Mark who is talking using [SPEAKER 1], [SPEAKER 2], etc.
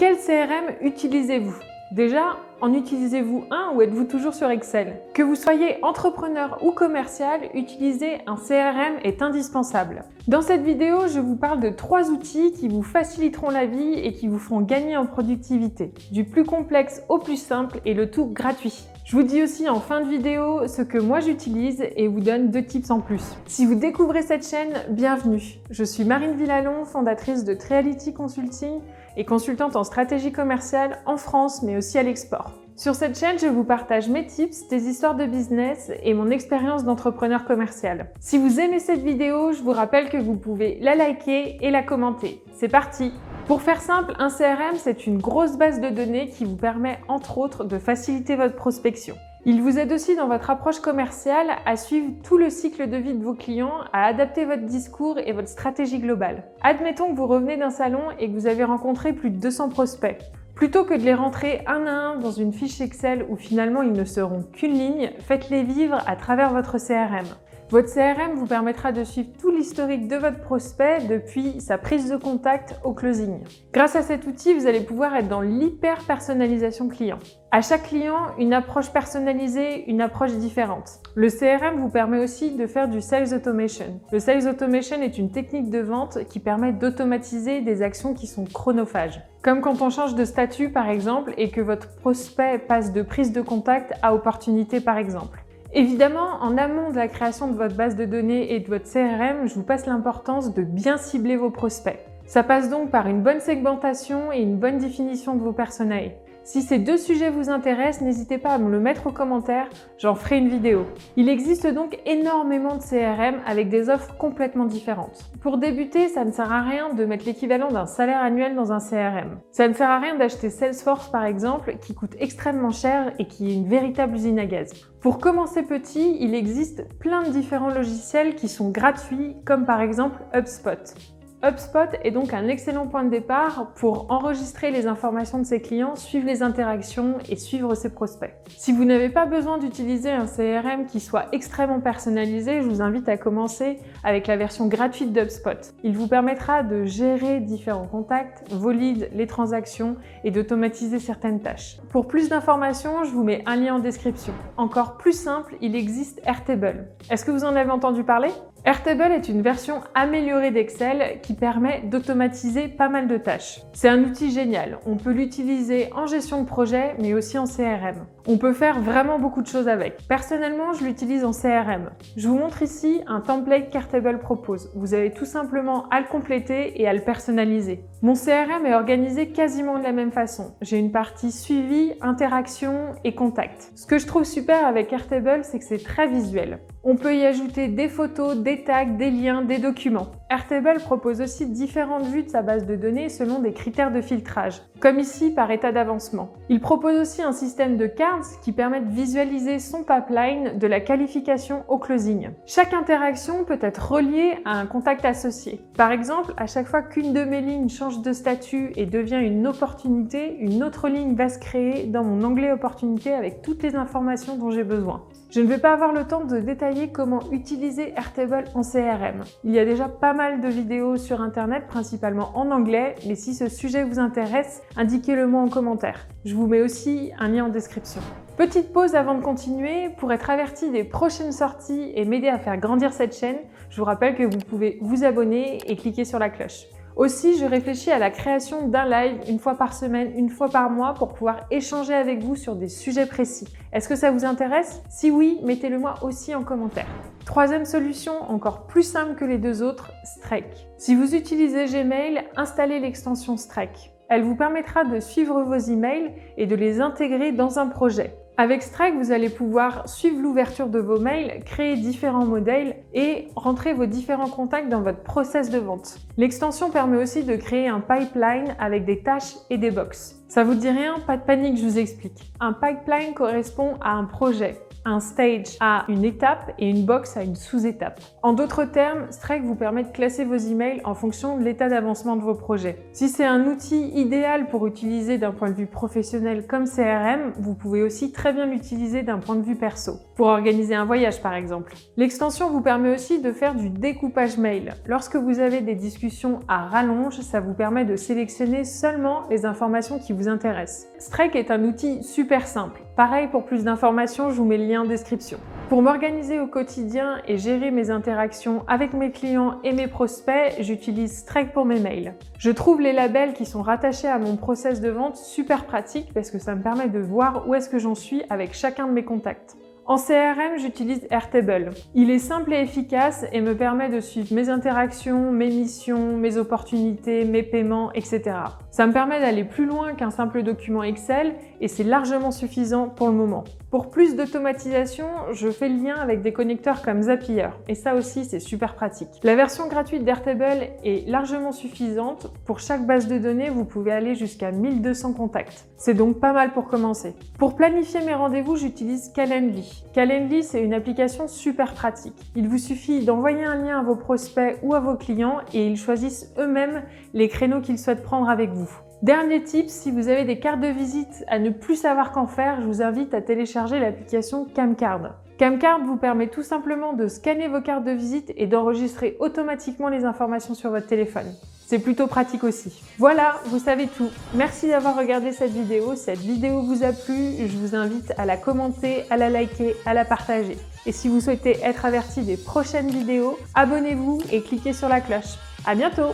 [SPEAKER 1] quel CRM utilisez-vous? Déjà, en utilisez-vous un ou êtes-vous toujours sur Excel? Que vous soyez entrepreneur ou commercial, utiliser un CRM est indispensable. Dans cette vidéo, je vous parle de 3 outils qui vous faciliteront la vie et qui vous feront gagner en productivité. Du plus complexe au plus simple et le tout gratuit. Je vous dis aussi en fin de vidéo ce que moi j'utilise et vous donne 2 tips en plus. Si vous découvrez cette chaîne, bienvenue. Je suis Marine Villalon, fondatrice de Treality Consulting et consultante en stratégie commerciale en France mais aussi à l'export. Sur cette chaîne, je vous partage mes tips, des histoires de business et mon expérience d'entrepreneur commercial. Si vous aimez cette vidéo, je vous rappelle que vous pouvez la liker et la commenter. C'est parti! Pour faire simple, un CRM, c'est une grosse base de données qui vous permet entre autres de faciliter votre prospection. Il vous aide aussi dans votre approche commerciale à suivre tout le cycle de vie de vos clients, à adapter votre discours et votre stratégie globale. Admettons que vous revenez d'un salon et que vous avez rencontré plus de 200 prospects. Plutôt que de les rentrer un à un dans une fiche Excel où finalement ils ne seront qu'une ligne, faites-les vivre à travers votre CRM. Votre CRM vous permettra de suivre tout l'historique de votre prospect depuis sa prise de contact au closing. Grâce à cet outil, vous allez pouvoir être dans l'hyper-personnalisation client. À chaque client, une approche personnalisée, une approche différente. Le CRM vous permet aussi de faire du Sales Automation. Le Sales Automation est une technique de vente qui permet d'automatiser des actions qui sont chronophages. Comme quand on change de statut par exemple et que votre prospect passe de prise de contact à opportunité par exemple. Évidemment, en amont de la création de votre base de données et de votre CRM, je vous passe l'importance de bien cibler vos prospects. Ça passe donc par une bonne segmentation et une bonne définition de vos personas. Si ces 2 sujets vous intéressent, n'hésitez pas à me le mettre en commentaire, j'en ferai une vidéo. Il existe donc énormément de CRM avec des offres complètement différentes. Pour débuter, ça ne sert à rien de mettre l'équivalent d'un salaire annuel dans un CRM. Ça ne sert à rien d'acheter Salesforce par exemple, qui coûte extrêmement cher et qui est une véritable usine à gaz. Pour commencer petit, il existe plein de différents logiciels qui sont gratuits, comme par exemple HubSpot. HubSpot est donc un excellent point de départ pour enregistrer les informations de ses clients, suivre les interactions et suivre ses prospects. Si vous n'avez pas besoin d'utiliser un CRM qui soit extrêmement personnalisé, je vous invite à commencer avec la version gratuite d'HubSpot. Il vous permettra de gérer différents contacts, vos leads, les transactions et d'automatiser certaines tâches. Pour plus d'informations, je vous mets un lien en description. Encore plus simple, il existe Airtable. Est-ce que vous en avez entendu parler ? Airtable est une version améliorée d'Excel qui permet d'automatiser pas mal de tâches. C'est un outil génial. On peut l'utiliser en gestion de projet, mais aussi en CRM. On peut faire vraiment beaucoup de choses avec. Personnellement, je l'utilise en CRM. Je vous montre ici un template qu'Airtable propose. Vous avez tout simplement à le compléter et à le personnaliser. Mon CRM est organisé quasiment de la même façon. J'ai une partie suivi, interaction et contact. Ce que je trouve super avec Airtable, c'est que c'est très visuel. On peut y ajouter des photos, des tags, des liens, des documents. Airtable propose aussi différentes vues de sa base de données selon des critères de filtrage, comme ici par état d'avancement. Il propose aussi un système de cards qui permet de visualiser son pipeline de la qualification au closing. Chaque interaction peut être reliée à un contact associé. Par exemple, à chaque fois qu'une de mes lignes change de statut et devient une opportunité, une autre ligne va se créer dans mon onglet opportunité avec toutes les informations dont j'ai besoin. Je ne vais pas avoir le temps de détailler comment utiliser Airtable en CRM. Il y a déjà pas mal de vidéos sur internet, principalement en anglais, mais si ce sujet vous intéresse, indiquez-le moi en commentaire. Je vous mets aussi un lien en description. Petite pause avant de continuer, pour être averti des prochaines sorties et m'aider à faire grandir cette chaîne, je vous rappelle que vous pouvez vous abonner et cliquer sur la cloche. Aussi, je réfléchis à la création d'un live une fois par semaine, une fois par mois pour pouvoir échanger avec vous sur des sujets précis. Est-ce que ça vous intéresse? Si oui, mettez-le moi aussi en commentaire. Troisième solution, encore plus simple que les 2 autres, Streak. Si vous utilisez Gmail, installez l'extension Streak. Elle vous permettra de suivre vos emails et de les intégrer dans un projet. Avec Streak, vous allez pouvoir suivre l'ouverture de vos mails, créer différents modèles et rentrer vos différents contacts dans votre process de vente. L'extension permet aussi de créer un pipeline avec des tâches et des box. Ça vous dit rien? Pas de panique, je vous explique. Un pipeline correspond à un projet. un stage a une étape et une box a une sous-étape. En d'autres termes, Strike vous permet de classer vos emails en fonction de l'état d'avancement de vos projets. Si c'est un outil idéal pour utiliser d'un point de vue professionnel comme CRM, vous pouvez aussi très bien l'utiliser d'un point de vue perso, pour organiser un voyage par exemple. L'extension vous permet aussi de faire du découpage mail. Lorsque vous avez des discussions à rallonge, ça vous permet de sélectionner seulement les informations qui vous intéressent. Strike est un outil super simple. Pareil, pour plus d'informations, je vous mets le lien en description. Pour m'organiser au quotidien et gérer mes interactions avec mes clients et mes prospects, j'utilise Strike pour mes mails. Je trouve les labels qui sont rattachés à mon process de vente super pratiques parce que ça me permet de voir où est-ce que j'en suis avec chacun de mes contacts. En CRM, j'utilise Airtable. Il est simple et efficace et me permet de suivre mes interactions, mes missions, mes opportunités, mes paiements, etc. Ça me permet d'aller plus loin qu'un simple document Excel et c'est largement suffisant pour le moment. Pour plus d'automatisation, je fais le lien avec des connecteurs comme Zapier et ça aussi c'est super pratique. La version gratuite d'Airtable est largement suffisante. Pour chaque base de données, vous pouvez aller jusqu'à 1200 contacts. C'est donc pas mal pour commencer. Pour planifier mes rendez-vous, j'utilise Calendly. Calendly, c'est une application super pratique. Il vous suffit d'envoyer un lien à vos prospects ou à vos clients et ils choisissent eux-mêmes les créneaux qu'ils souhaitent prendre avec vous. Dernier tip, si vous avez des cartes de visite à ne plus savoir qu'en faire, je vous invite à télécharger l'application Camcard. Camcard vous permet tout simplement de scanner vos cartes de visite et d'enregistrer automatiquement les informations sur votre téléphone. C'est plutôt pratique aussi. Voilà, vous savez tout. Merci d'avoir regardé cette vidéo. Cette vidéo vous a plu, je vous invite à la commenter, à la liker, à la partager. Et si vous souhaitez être averti des prochaines vidéos, abonnez-vous et cliquez sur la cloche. À bientôt!